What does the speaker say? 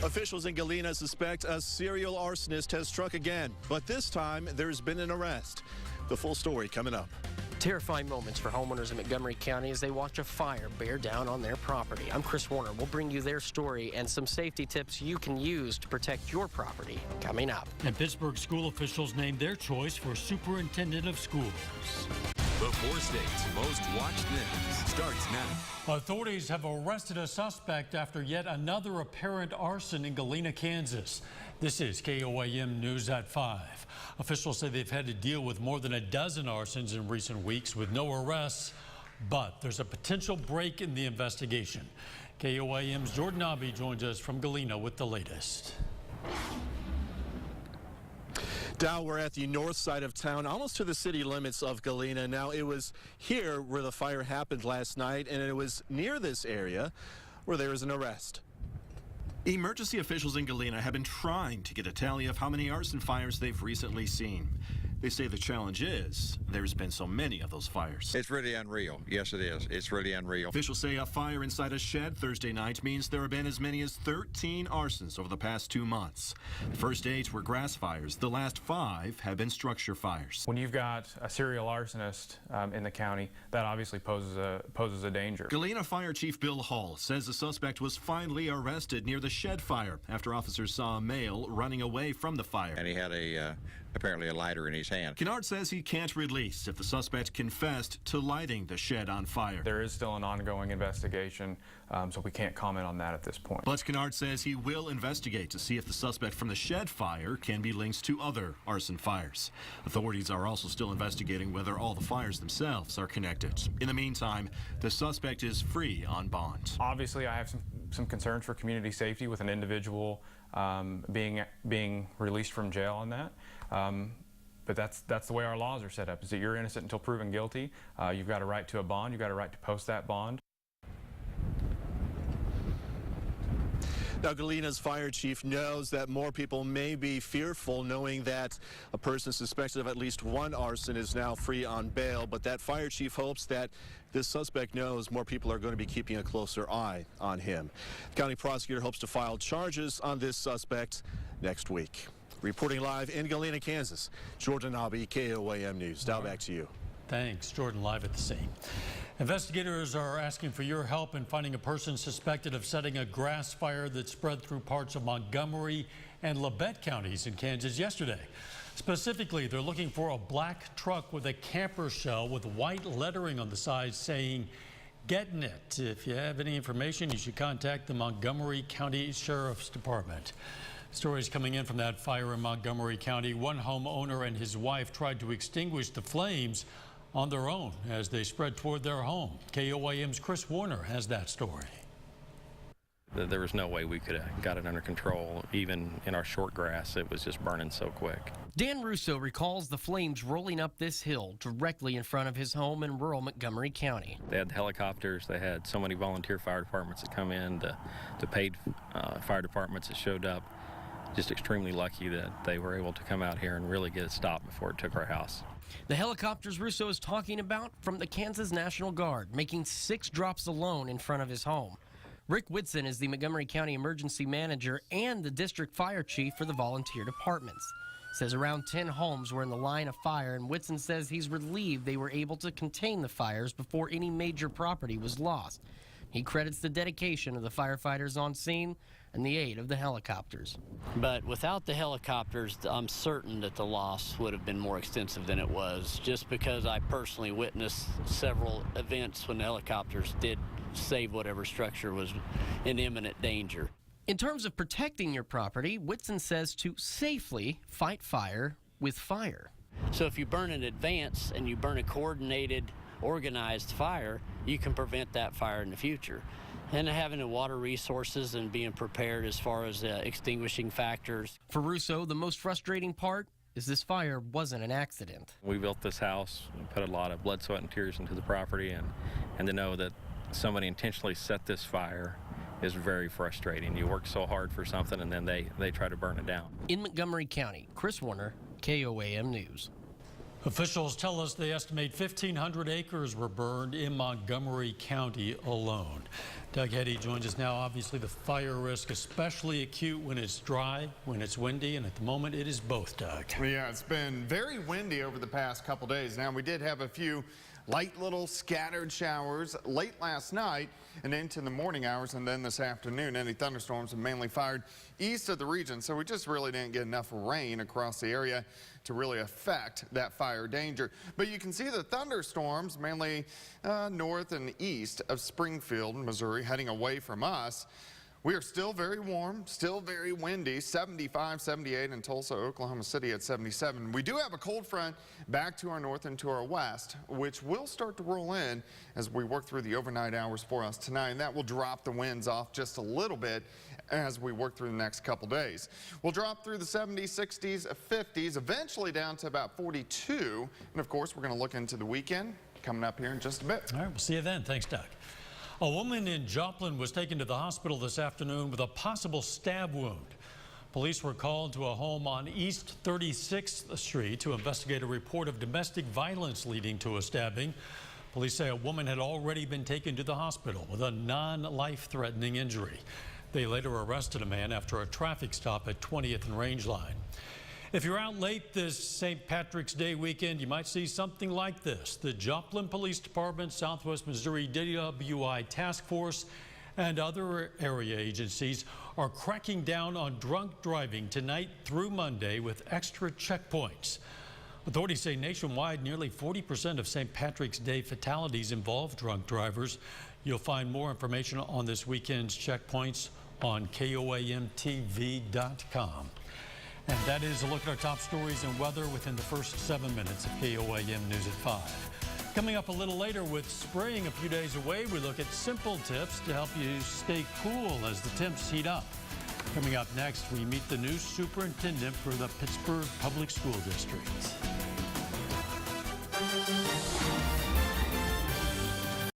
Officials in Galena suspect a serial arsonist has struck again, but this time there's been an arrest. The full story coming up. Terrifying moments for homeowners in Montgomery County as they watch a fire bear down on their property. I'm Chris Warner. We'll bring you their story and some safety tips you can use to protect your property coming up. And Pittsburgh school officials named their choice for superintendent of schools. The 4 states' most watched news starts now. Authorities have arrested a suspect after yet another apparent arson in Galena, Kansas. This is KOAM News at 5. Officials say they've had to deal with more than a dozen arsons in recent weeks with no arrests, but there's a potential break in the investigation. KOAM's Jordan Abbey joins us from Galena with the latest. Now we're at the north side of town, almost to the city limits of Galena. Now it was here where the fire happened last night, and it was near this area where there was an arrest. Emergency officials in Galena have been trying to get a tally of how many arson fires they've recently seen. They say the challenge is there's been so many of those fires. It's really unreal. Yes, it is. It's really unreal. Officials say a fire inside a shed Thursday night means there have been as many as 13 arsons over the past 2 months. The first 8 were grass fires. The last 5 have been structure fires. When you've got a serial arsonist in the county, that obviously poses a danger. Galena Fire Chief Bill Hall says the suspect was finally arrested near the shed fire after officers saw a male running away from the fire. And he had apparently a lighter in his hand. Kennard says he can't release if the suspect confessed to lighting the shed on fire. There is still an ongoing investigation, so we can't comment on that at this point. But Kennard says he will investigate to see if the suspect from the shed fire can be linked to other arson fires. Authorities are also still investigating whether all the fires themselves are connected. In the meantime, the suspect is free on bond. Obviously, I have some concerns for community safety with an individual being released from jail on that. But that's the way our laws are set up, is that you're innocent until proven guilty. You've got a right to a bond. You've got a right to post that bond. Now, Galena's fire chief knows that more people may be fearful knowing that a person suspected of at least one arson is now free on bail, but that fire chief hopes that this suspect knows more people are going to be keeping a closer eye on him. The county prosecutor hopes to file charges on this suspect next week. Reporting live in Galena, Kansas, Jordan Abbey, KOAM News. Now back to you. Thanks, Jordan, live at the scene. Investigators are asking for your help in finding a person suspected of setting a grass fire that spread through parts of Montgomery and Labette counties in Kansas yesterday. Specifically, they're looking for a black truck with a camper shell with white lettering on the side saying, "Getting it." If you have any information, you should contact the Montgomery County Sheriff's Department. Stories coming in from that fire in Montgomery County. One homeowner and his wife tried to extinguish the flames on their own as they spread toward their home. KOAM's Chris Warner has that story. There was no way we could have got it under control. Even in our short grass, it was just burning so quick. Dan Russo recalls the flames rolling up this hill directly in front of his home in rural Montgomery County. They had helicopters. They had so many volunteer fire departments that come in, the paid fire departments that showed up. Just extremely lucky that they were able to come out here and really get it stopped before it took our house. The helicopters Russo is talking about from the Kansas National Guard, making 6 drops alone in front of his home. Rick Whitson is the Montgomery County Emergency Manager and the District Fire Chief for the volunteer departments. Says around 10 homes were in the line of fire, and Whitson says he's relieved they were able to contain the fires before any major property was lost. He credits the dedication of the firefighters on scene and the aid of the helicopters. But without the helicopters, I'm certain that the loss would have been more extensive than it was, just because I personally witnessed several events when the helicopters did save whatever structure was in imminent danger. In terms of protecting your property, Whitson says to safely fight fire with fire. So if you burn in advance and you burn a coordinated, organized fire, you can prevent that fire in the future. And having the water resources and being prepared as far as extinguishing factors. For Russo, the most frustrating part is this fire wasn't an accident. We built this house, put a lot of blood, sweat, and tears into the property, and to know that somebody intentionally set this fire is very frustrating. You work so hard for something, and then they try to burn it down. In Montgomery County, Chris Warner, KOAM News. Officials tell us they estimate 1,500 acres were burned in Montgomery County alone. Doug Heddy joins us now. Obviously, the fire risk especially acute when it's dry, when it's windy, and at the moment it is both, Doug. Yeah, it's been very windy over the past couple days. Now, we did have a few light little scattered showers late last night and into the morning hours, and then this afternoon any thunderstorms have mainly fired east of the region, so we just really didn't get enough rain across the area to really affect that fire danger. But you can see the thunderstorms mainly north and east of Springfield, Missouri, heading away from us. We are still very warm, still very windy, 75, 78 in Tulsa, Oklahoma City at 77. We do have a cold front back to our north and to our west, which will start to roll in as we work through the overnight hours for us tonight, and that will drop the winds off just a little bit as we work through the next couple days. We'll drop through the 70s, 60s, 50s, eventually down to about 42. And of course, we're going to look into the weekend coming up here in just a bit. All right, we'll see you then. Thanks, Doug. A woman in Joplin was taken to the hospital this afternoon with a possible stab wound. Police were called to a home on East 36th Street to investigate a report of domestic violence leading to a stabbing. Police say a woman had already been taken to the hospital with a non-life-threatening injury. They later arrested a man after a traffic stop at 20th and Rangeline. If you're out late this St. Patrick's Day weekend, you might see something like this. The Joplin Police Department, Southwest Missouri DWI Task Force, and other area agencies are cracking down on drunk driving tonight through Monday with extra checkpoints. Authorities say nationwide, nearly 40% of St. Patrick's Day fatalities involve drunk drivers. You'll find more information on this weekend's checkpoints on KOAMTV.com. And that is a look at our top stories and weather within the first 7 minutes of KOAM News at 5. Coming up a little later, with spring a few days away, we look at simple tips to help you stay cool as the temps heat up. Coming up next, we meet the new superintendent for the Pittsburgh Public School District.